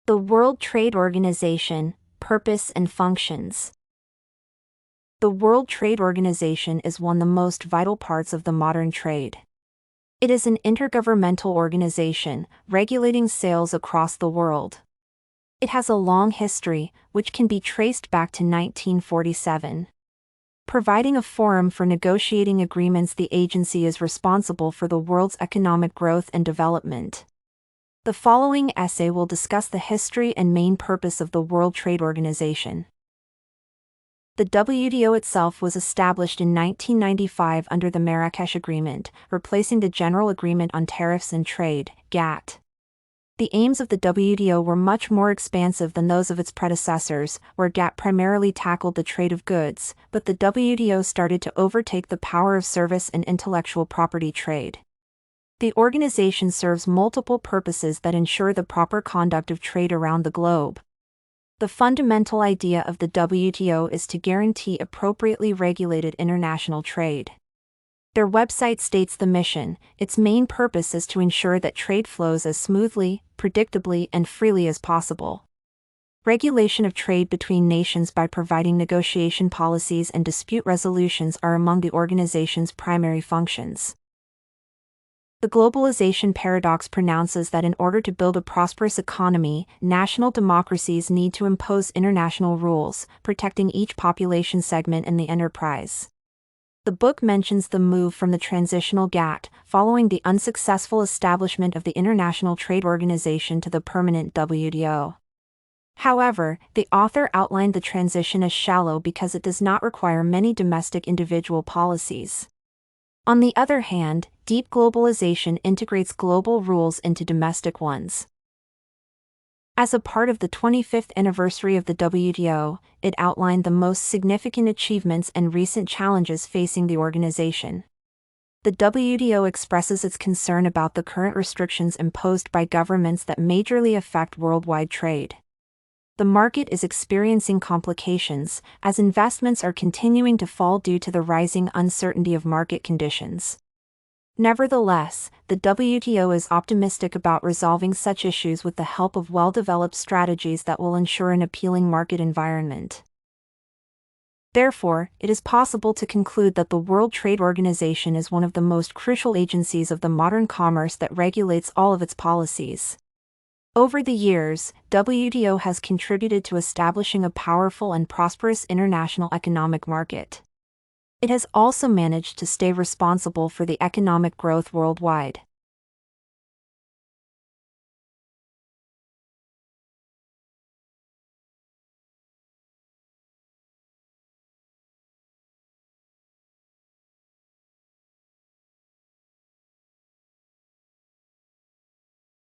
The World Trade Organization, purpose and functions. The World Trade Organization is one of the most vital parts of the modern trade. It is an intergovernmental organization, regulating sales across the world. It has a long history, which can be traced back to 1947. Providing a forum for negotiating agreements, the agency is responsible for the world's economic growth and development. The following essay will discuss the history and main purpose of the World Trade Organization. The WTO itself was established in 1995 under the Marrakesh Agreement, replacing the General Agreement on Tariffs and Trade, GATT. The aims of the WTO were much more expansive than those of its predecessors, where GATT primarily tackled the trade of goods, but the WTO started to overtake the power of service and intellectual property trade. The organization serves multiple purposes that ensure the proper conduct of trade around the globe. The fundamental idea of the WTO is to guarantee appropriately regulated international trade. Their website states the mission. Its main purpose is to ensure that trade flows as smoothly, predictably, and freely as possible. Regulation of trade between nations by providing negotiation policies and dispute resolutions are among the organization's primary functions. The globalization paradox pronounces that in order to build a prosperous economy, national democracies need to impose international rules, protecting each population segment in the enterprise. The book mentions the move from the transitional GATT, following the unsuccessful establishment of the International Trade Organization, to the permanent WTO. However, the author outlined the transition as shallow because it does not require many domestic individual policies. On the other hand, deep globalization integrates global rules into domestic ones. As a part of the 25th anniversary of the WTO, it outlined the most significant achievements and recent challenges facing the organization. The WTO expresses its concern about the current restrictions imposed by governments that majorly affect worldwide trade. The market is experiencing complications, as investments are continuing to fall due to the rising uncertainty of market conditions. Nevertheless, the WTO is optimistic about resolving such issues with the help of well-developed strategies that will ensure an appealing market environment. Therefore, it is possible to conclude that the World Trade Organization is one of the most crucial agencies of the modern commerce that regulates all of its policies. Over the years, WTO has contributed to establishing a powerful and prosperous international economic market. It has also managed to stay responsible for the economic growth worldwide.